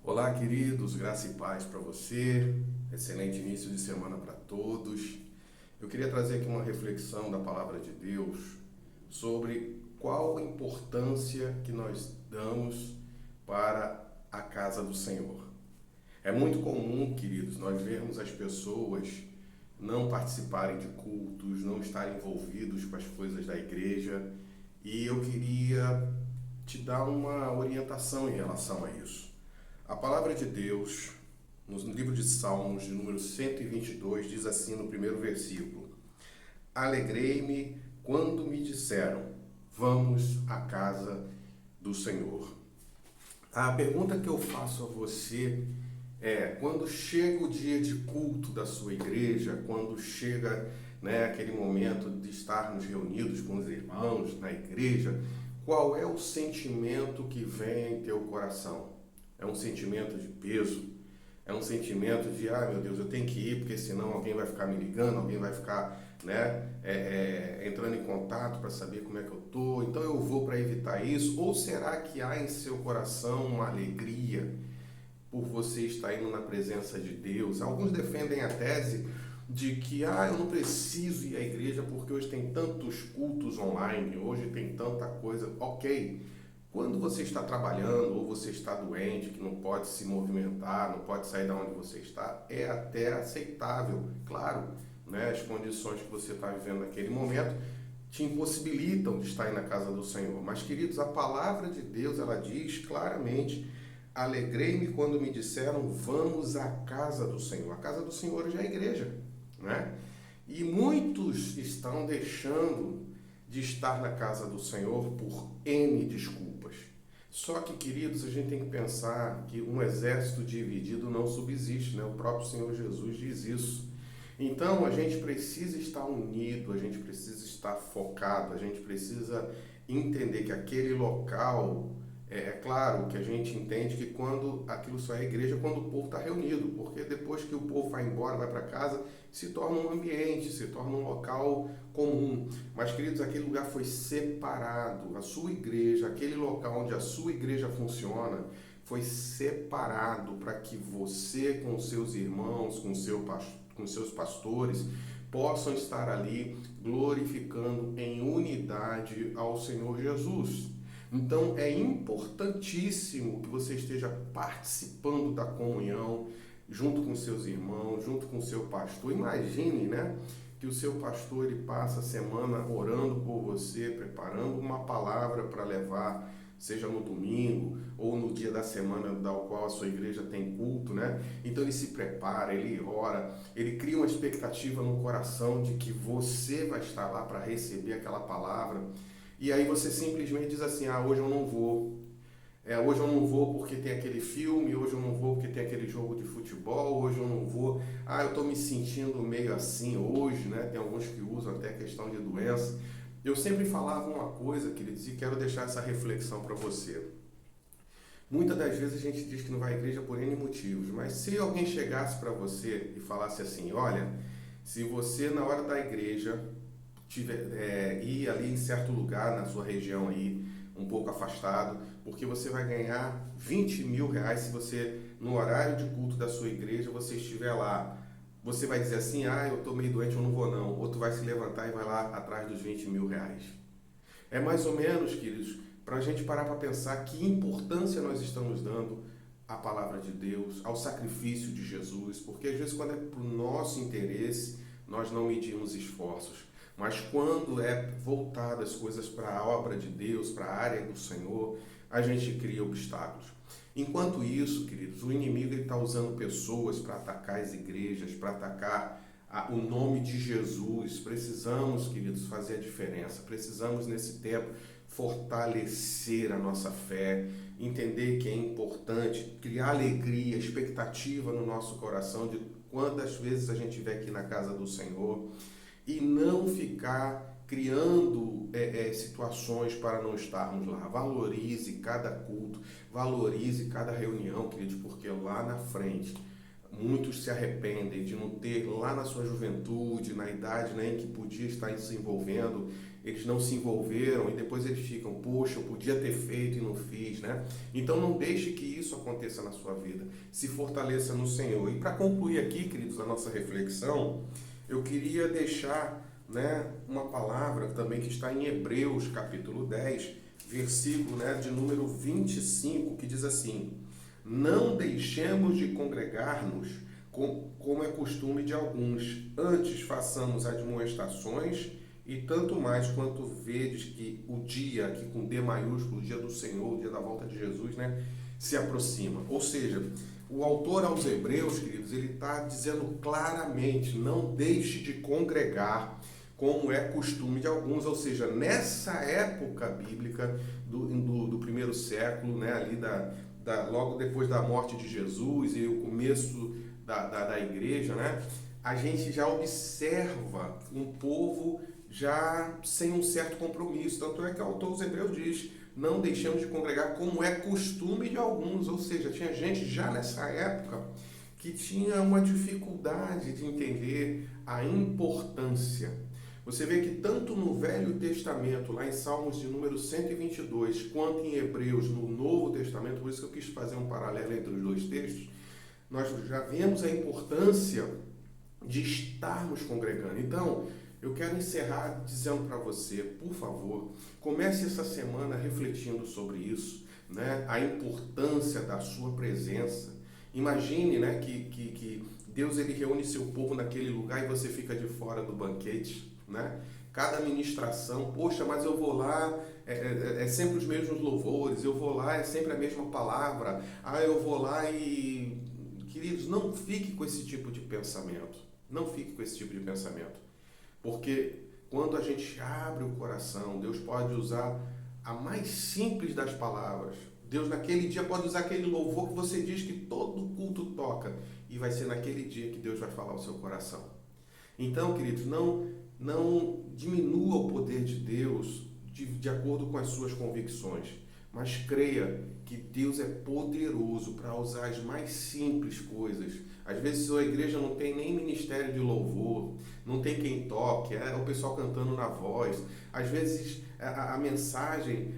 Olá, queridos, graça e paz para você, excelente início de semana para todos. Eu queria trazer aqui uma reflexão da palavra de Deus sobre qual a importância que nós damos para a casa do Senhor. É muito comum, queridos, nós vermos as pessoas não participarem de cultos, não estarem envolvidos com as coisas da igreja, e eu queria te dar uma orientação em relação a isso. A palavra de Deus, no livro de Salmos, de número 122, diz assim no primeiro versículo: Alegrei-me quando me disseram, vamos à casa do Senhor. A pergunta que eu faço a você é, quando chega o dia de culto da sua igreja, quando chega aquele momento de estarmos reunidos com os irmãos na igreja, qual é o sentimento que vem em teu coração? É um sentimento de peso? É um sentimento de, meu Deus, eu tenho que ir porque senão alguém vai ficar me ligando, alguém vai ficar entrando em contato para saber como é que eu estou, então eu vou para evitar isso? Ou será que há em seu coração uma alegria por você estar indo na presença de Deus? Alguns defendem a tese de que eu não preciso ir à igreja porque hoje tem tantos cultos online, hoje tem tanta coisa. Ok, quando você está trabalhando ou você está doente, que não pode se movimentar, não pode sair de onde você está, é até aceitável. Claro, as condições que você está vivendo naquele momento te impossibilitam de estar aí na casa do Senhor. Mas, queridos, a palavra de Deus, ela diz claramente: alegrei-me quando me disseram, vamos à casa do Senhor. A casa do Senhor hoje é a igreja, E muitos estão deixando de estar na casa do Senhor por N desculpas. Só que, queridos, a gente tem que pensar que um exército dividido não subsiste, O próprio Senhor Jesus diz isso. Então, a gente precisa estar unido, a gente precisa estar focado, a gente precisa entender que aquele local, é claro que a gente entende que quando aquilo só é igreja, quando o povo está reunido, porque depois que o povo vai embora, vai para casa, se torna um ambiente, se torna um local comum. Mas, queridos, aquele lugar foi separado, a sua igreja, aquele local onde a sua igreja funciona, foi separado para que você, com seus irmãos, com seus pastores, possam estar ali glorificando em unidade ao Senhor Jesus. Então é importantíssimo que você esteja participando da comunhão junto com seus irmãos, junto com o seu pastor. Imagine, que o seu pastor ele passa a semana orando por você, preparando uma palavra para levar, seja no domingo ou no dia da semana da qual a sua igreja tem culto, Então ele se prepara, ele ora, ele cria uma expectativa no coração de que você vai estar lá para receber aquela palavra. E aí você simplesmente diz assim, hoje eu não vou. Hoje eu não vou porque tem aquele filme, hoje eu não vou porque tem aquele jogo de futebol, hoje eu não vou. Eu estou me sentindo meio assim hoje, Tem alguns que usam até a questão de doença. Eu sempre falava uma coisa, queridos, e quero deixar essa reflexão para você. Muitas das vezes a gente diz que não vai à igreja por N motivos, mas se alguém chegasse para você e falasse assim, olha, se você na hora da igreja ir ali em certo lugar na sua região aí, um pouco afastado, porque você vai ganhar 20 mil reais se você, no horário de culto da sua igreja, você estiver lá. Você vai dizer assim, eu estou meio doente, eu não vou não. Outro vai se levantar e vai lá atrás dos 20 mil reais. É mais ou menos, queridos, para a gente parar para pensar que importância nós estamos dando à palavra de Deus, ao sacrifício de Jesus, porque às vezes quando é para o nosso interesse, nós não medimos esforços. Mas quando é voltado as coisas para a obra de Deus, para a área do Senhor, a gente cria obstáculos. Enquanto isso, queridos, o inimigo está usando pessoas para atacar as igrejas, para atacar o nome de Jesus. Precisamos, queridos, fazer a diferença. Precisamos, nesse tempo, fortalecer a nossa fé, entender que é importante, criar alegria, expectativa no nosso coração de quantas vezes a gente estiver aqui na casa do Senhor. E não ficar criando situações para não estarmos lá. Valorize cada culto, valorize cada reunião, queridos, porque lá na frente muitos se arrependem de não ter lá na sua juventude, na idade, né, em que podia estar se envolvendo, eles não se envolveram e depois eles ficam, poxa, eu podia ter feito e não fiz, né? Então não deixe que isso aconteça na sua vida. Se fortaleça no Senhor. E para concluir aqui, queridos, a nossa reflexão, eu queria deixar, né, uma palavra também que está em Hebreus, capítulo 10, versículo, né, de número 25, que diz assim: não deixemos de congregar-nos como é costume de alguns, antes façamos admoestações, e tanto mais quanto vedes que o dia, aqui com D maiúsculo, o dia do Senhor, o dia da volta de Jesus, né, se aproxima. Ou seja, o autor aos Hebreus, queridos, ele está dizendo claramente, não deixe de congregar, como é costume de alguns, ou seja, nessa época bíblica do primeiro século, né, ali logo depois da morte de Jesus e o começo da igreja, né, a gente já observa um povo já sem um certo compromisso. Tanto é que o autor dos Hebreus diz, não deixamos de congregar como é costume de alguns, ou seja, tinha gente já nessa época que tinha uma dificuldade de entender a importância. Você vê que tanto no Velho Testamento, lá em Salmos de número 122, quanto em Hebreus, no Novo Testamento, por isso que eu quis fazer um paralelo entre os dois textos, nós já vemos a importância de estarmos congregando. Então, eu quero encerrar dizendo para você, por favor, comece essa semana refletindo sobre isso, né? A importância da sua presença. Imagine, né, que Deus ele reúne seu povo naquele lugar e você fica de fora do banquete, né? Cada ministração, poxa, mas eu vou lá, é sempre os mesmos louvores, eu vou lá, é sempre a mesma palavra, eu vou lá e... Queridos, não fique com esse tipo de pensamento, não fique com esse tipo de pensamento, porque quando a gente abre o coração, Deus pode usar a mais simples das palavras. Deus naquele dia pode usar aquele louvor que você diz que todo culto toca, e vai ser naquele dia que Deus vai falar ao seu coração. Então, queridos, não diminua o poder de Deus de acordo com as suas convicções, mas creia que Deus é poderoso para usar as mais simples coisas. Às vezes a sua igreja não tem nem ministério de louvor, não tem quem toque, é o pessoal cantando na voz. Às vezes a mensagem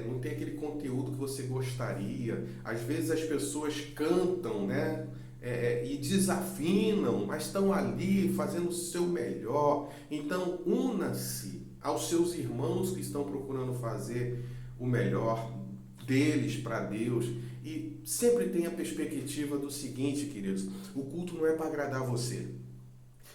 não tem aquele conteúdo que você gostaria. Às vezes as pessoas cantam, né? E desafinam, mas estão ali fazendo o seu melhor. Então, una-se aos seus irmãos que estão procurando fazer o melhor deles para Deus. E sempre tenha a perspectiva do seguinte, queridos: o culto não é para agradar você,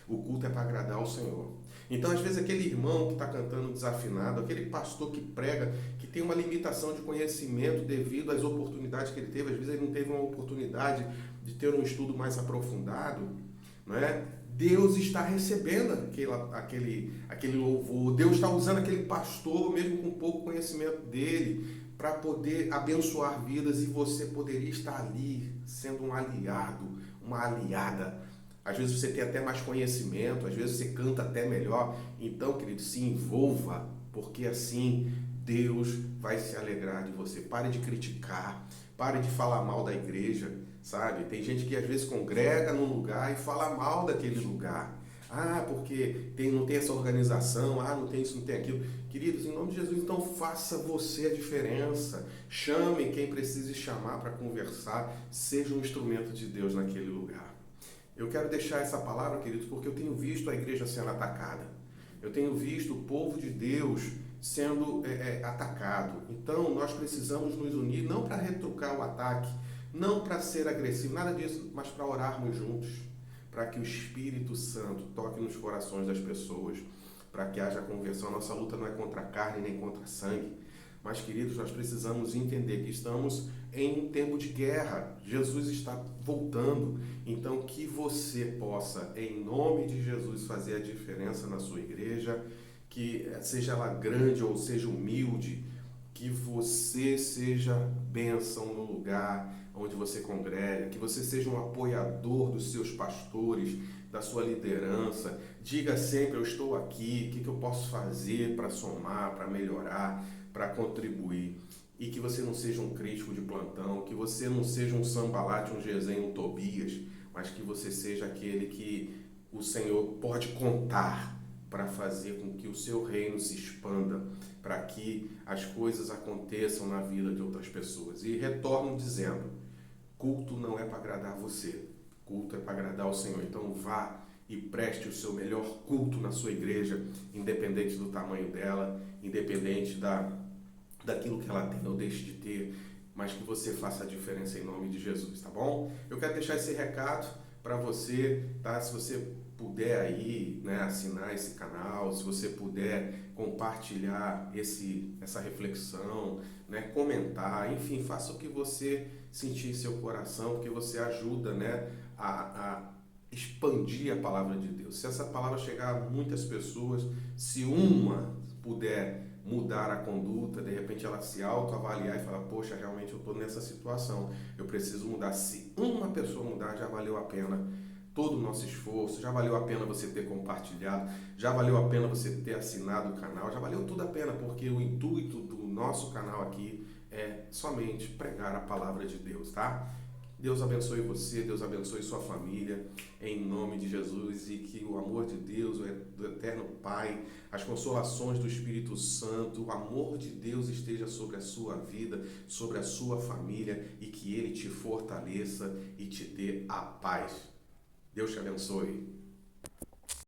o culto é para agradar o Senhor. Então, às vezes, aquele irmão que está cantando desafinado, aquele pastor que prega, que tem uma limitação de conhecimento devido às oportunidades que ele teve, às vezes ele não teve uma oportunidade de ter um estudo mais aprofundado, não é? Deus está recebendo aquele louvor, Deus está usando aquele pastor, mesmo com pouco conhecimento dele, para poder abençoar vidas, e você poderia estar ali sendo um aliado, uma aliada. Às vezes você tem até mais conhecimento, às vezes você canta até melhor. Então, querido, se envolva, porque assim Deus vai se alegrar de você. Pare de criticar, pare de falar mal da igreja, sabe? Tem gente que às vezes congrega num lugar e fala mal daquele lugar. Porque não tem essa organização, não tem isso, não tem aquilo. Queridos, em nome de Jesus, então faça você a diferença. Chame quem precise chamar para conversar. Seja um instrumento de Deus naquele lugar. Eu quero deixar essa palavra, queridos, porque eu tenho visto a igreja sendo atacada. Eu tenho visto o povo de Deus sendo atacado. Então, nós precisamos nos unir, não para retrucar o ataque, não para ser agressivo, nada disso, mas para orarmos juntos, para que o Espírito Santo toque nos corações das pessoas, para que haja conversão. Nossa luta não é contra a carne nem contra sangue, mas, queridos, nós precisamos entender que estamos em um tempo de guerra. Jesus está voltando. Então, que você possa, em nome de Jesus, fazer a diferença na sua igreja, que seja ela grande ou seja humilde, que você seja bênção no lugar onde você congrega, que você seja um apoiador dos seus pastores, da sua liderança. Diga sempre: eu estou aqui, o que eu posso fazer para somar, para melhorar, para contribuir. e que você não seja um crítico de plantão, que você não seja um Sanbalate, um Gesem, um Tobias, mas que você seja aquele que o Senhor pode contar para fazer com que o seu reino se expanda, para que as coisas aconteçam na vida de outras pessoas. E retorno dizendo, culto não é para agradar você, culto é para agradar o Senhor. Então vá e preste o seu melhor culto na sua igreja, independente do tamanho dela, independente daquilo que ela tem ou deixe de ter, mas que você faça a diferença em nome de Jesus, tá bom? Eu quero deixar esse recado para você, tá? Se você puder aí, né, assinar esse canal, se você puder compartilhar essa reflexão, né, comentar, enfim, faça o que você sentir em seu coração, porque você ajuda, né, a expandir a palavra de Deus. Se essa palavra chegar a muitas pessoas, se uma puder mudar a conduta, de repente ela se autoavaliar e falar, poxa, realmente eu estou nessa situação, eu preciso mudar. Se uma pessoa mudar, já valeu a pena todo o nosso esforço, já valeu a pena você ter compartilhado, já valeu a pena você ter assinado o canal, já valeu tudo a pena, porque o intuito do nosso canal aqui é somente pregar a palavra de Deus, tá? Deus abençoe você, Deus abençoe sua família, em nome de Jesus, e que o amor de Deus, do Eterno Pai, as consolações do Espírito Santo, o amor de Deus esteja sobre a sua vida, sobre a sua família, e que Ele te fortaleça e te dê a paz. Deus te abençoe.